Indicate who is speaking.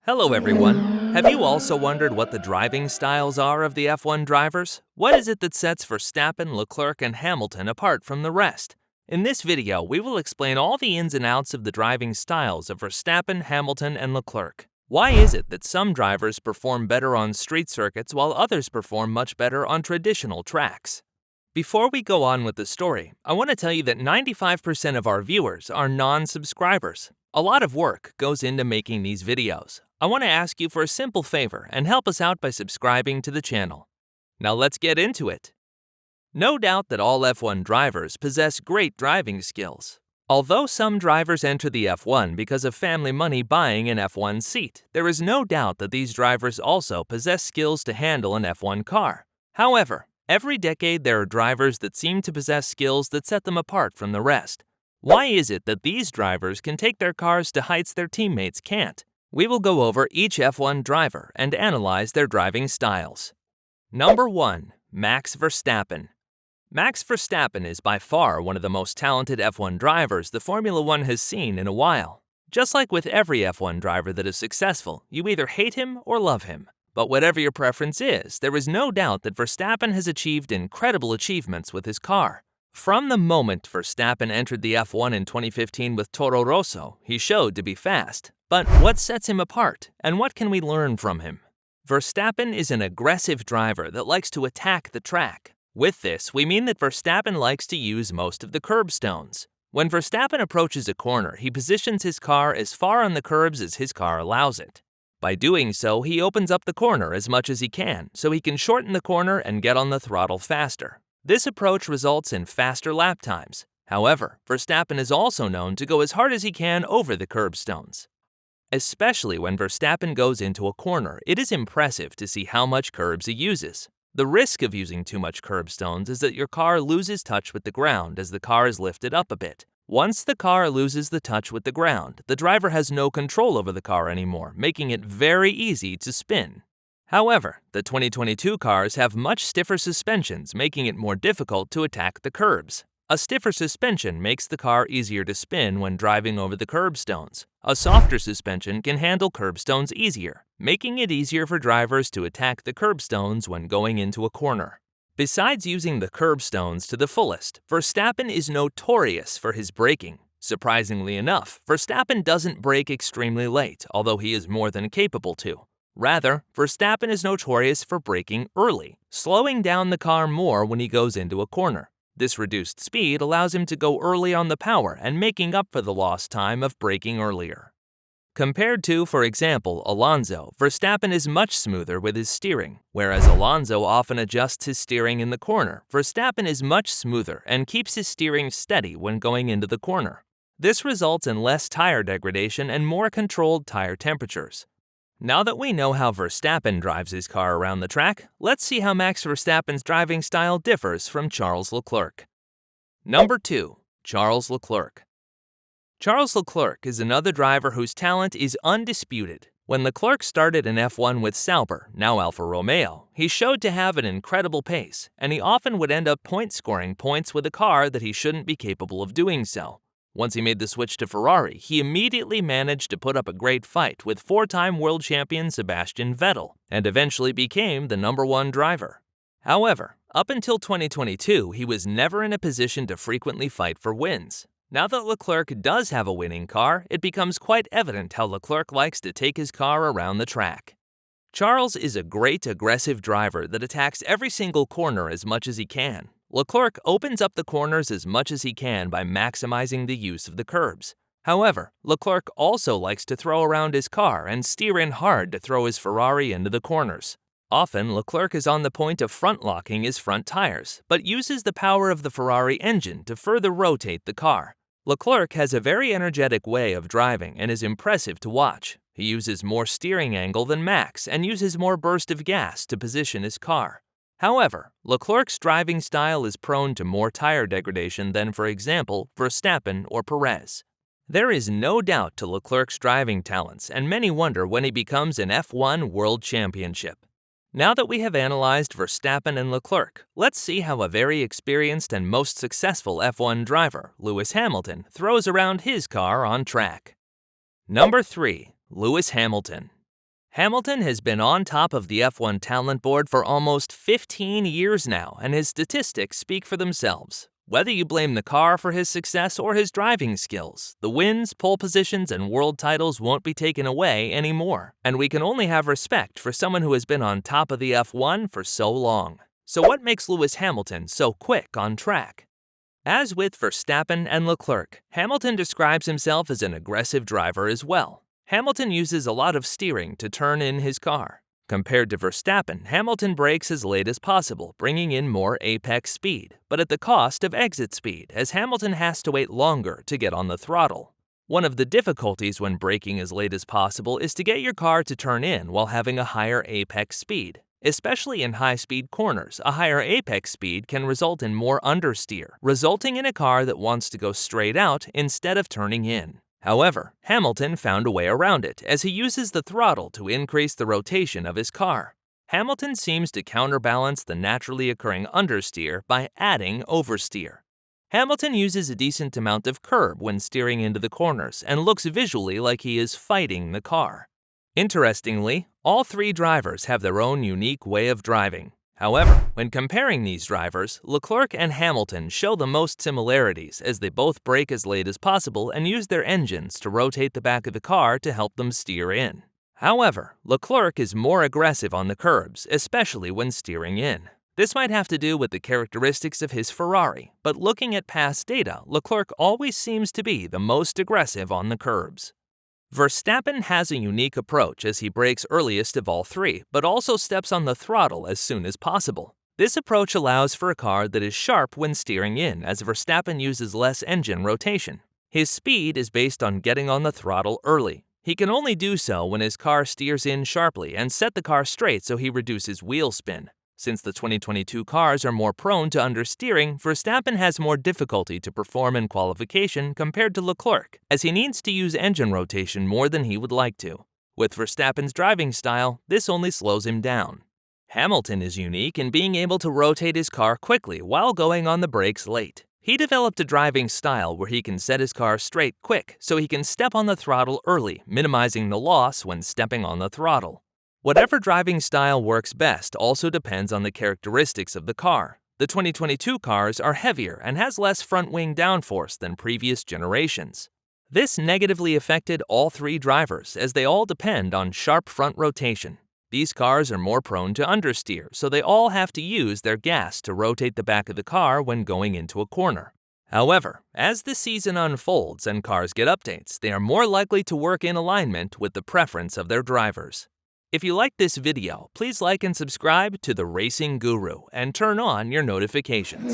Speaker 1: Hello everyone. Have you also wondered what the driving styles are of the F1 drivers? What is it that sets Verstappen, Leclerc, and Hamilton apart from the rest? In this video, we will explain all the ins and outs of the driving styles of Verstappen, Hamilton, and Leclerc. Why is it that some drivers perform better on street circuits while others perform much better on traditional tracks? Before we go on with the story, I want to tell you that 95% of our viewers are non-subscribers. A lot of work goes into making these videos. I want to ask you for a simple favor and help us out by subscribing to the channel. Now let's get into it. No doubt that all F1 drivers possess great driving skills. Although some drivers enter the F1 because of family money buying an F1 seat, there is no doubt that these drivers also possess skills to handle an F1 car. However, every decade there are drivers that seem to possess skills that set them apart from the rest. Why is it that these drivers can take their cars to heights their teammates can't? We will go over each F1 driver and analyze their driving styles. Number 1. Max Verstappen. Max Verstappen is by far one of the most talented F1 drivers the Formula One has seen in a while. Just like with every F1 driver that is successful, you either hate him or love him. But whatever your preference is, there is no doubt that Verstappen has achieved incredible achievements with his car. From the moment Verstappen entered the F1 in 2015 with Toro Rosso, he showed to be fast. But what sets him apart, and what can we learn from him? Verstappen is an aggressive driver that likes to attack the track. With this, we mean that Verstappen likes to use most of the curbstones. When Verstappen approaches a corner, he positions his car as far on the curbs as his car allows it. By doing so, he opens up the corner as much as he can, so he can shorten the corner and get on the throttle faster. This approach results in faster lap times. However, Verstappen is also known to go as hard as he can over the curbstones. Especially when Verstappen goes into a corner, it is impressive to see how much curbs he uses. The risk of using too much curbstones is that your car loses touch with the ground as the car is lifted up a bit. Once the car loses the touch with the ground, the driver has no control over the car anymore, making it very easy to spin. However, the 2022 cars have much stiffer suspensions, making it more difficult to attack the curbs. A stiffer suspension makes the car easier to spin when driving over the curbstones. A softer suspension can handle curbstones easier, making it easier for drivers to attack the curbstones when going into a corner. Besides using the curbstones to the fullest, Verstappen is notorious for his braking. Surprisingly enough, Verstappen doesn't brake extremely late, although he is more than capable to. Rather, Verstappen is notorious for braking early, slowing down the car more when he goes into a corner. This reduced speed allows him to go early on the power and making up for the lost time of braking earlier. Compared to, for example, Alonso, Verstappen is much smoother with his steering. Whereas Alonso often adjusts his steering in the corner, Verstappen is much smoother and keeps his steering steady when going into the corner. This results in less tire degradation and more controlled tire temperatures. Now that we know how Verstappen drives his car around the track, let's see how Max Verstappen's driving style differs from Charles Leclerc. Number 2. Charles Leclerc. Charles Leclerc is another driver whose talent is undisputed. When Leclerc started in F1 with Sauber, now Alfa Romeo, he showed to have an incredible pace, and he often would end up scoring points with a car that he shouldn't be capable of doing so. Once he made the switch to Ferrari, he immediately managed to put up a great fight with four-time world champion Sebastian Vettel, and eventually became the number 1 driver. However, up until 2022, he was never in a position to frequently fight for wins. Now that Leclerc does have a winning car, it becomes quite evident how Leclerc likes to take his car around the track. Charles is a great aggressive driver that attacks every single corner as much as he can. Leclerc opens up the corners as much as he can by maximizing the use of the curbs. However, Leclerc also likes to throw around his car and steer in hard to throw his Ferrari into the corners. Often, Leclerc is on the point of front-locking his front tires, but uses the power of the Ferrari engine to further rotate the car. Leclerc has a very energetic way of driving and is impressive to watch. He uses more steering angle than Max and uses more burst of gas to position his car. However, Leclerc's driving style is prone to more tire degradation than, for example, Verstappen or Perez. There is no doubt to Leclerc's driving talents, and many wonder when he becomes an F1 World Championship. Now that we have analyzed Verstappen and Leclerc, let's see how a very experienced and most successful F1 driver, Lewis Hamilton, throws around his car on track. Number 3. Lewis Hamilton. Hamilton has been on top of the F1 talent board for almost 15 years now, and his statistics speak for themselves. Whether you blame the car for his success or his driving skills, the wins, pole positions, and world titles won't be taken away anymore. And we can only have respect for someone who has been on top of the F1 for so long. So what makes Lewis Hamilton so quick on track? As with Verstappen and Leclerc, Hamilton describes himself as an aggressive driver as well. Hamilton uses a lot of steering to turn in his car. Compared to Verstappen, Hamilton brakes as late as possible, bringing in more apex speed, but at the cost of exit speed, as Hamilton has to wait longer to get on the throttle. One of the difficulties when braking as late as possible is to get your car to turn in while having a higher apex speed. Especially in high-speed corners, a higher apex speed can result in more understeer, resulting in a car that wants to go straight out instead of turning in. However, Hamilton found a way around it as he uses the throttle to increase the rotation of his car. Hamilton seems to counterbalance the naturally occurring understeer by adding oversteer. Hamilton uses a decent amount of curb when steering into the corners and looks visually like he is fighting the car. Interestingly, all three drivers have their own unique way of driving. However, when comparing these drivers, Leclerc and Hamilton show the most similarities as they both brake as late as possible and use their engines to rotate the back of the car to help them steer in. However, Leclerc is more aggressive on the curbs, especially when steering in. This might have to do with the characteristics of his Ferrari, but looking at past data, Leclerc always seems to be the most aggressive on the curbs. Verstappen has a unique approach as he brakes earliest of all three, but also steps on the throttle as soon as possible. This approach allows for a car that is sharp when steering in, as Verstappen uses less engine rotation. His speed is based on getting on the throttle early. He can only do so when his car steers in sharply and set the car straight so he reduces wheel spin. Since the 2022 cars are more prone to understeering, Verstappen has more difficulty to perform in qualification compared to Leclerc, as he needs to use engine rotation more than he would like to. With Verstappen's driving style, this only slows him down. Hamilton is unique in being able to rotate his car quickly while going on the brakes late. He developed a driving style where he can set his car straight quick so he can step on the throttle early, minimizing the loss when stepping on the throttle. Whatever driving style works best also depends on the characteristics of the car. The 2022 cars are heavier and has less front-wing downforce than previous generations. This negatively affected all three drivers as they all depend on sharp front rotation. These cars are more prone to understeer, so they all have to use their gas to rotate the back of the car when going into a corner. However, as the season unfolds and cars get updates, they are more likely to work in alignment with the preference of their drivers. If you liked this video, please like and subscribe to The Racing Guru and turn on your notifications.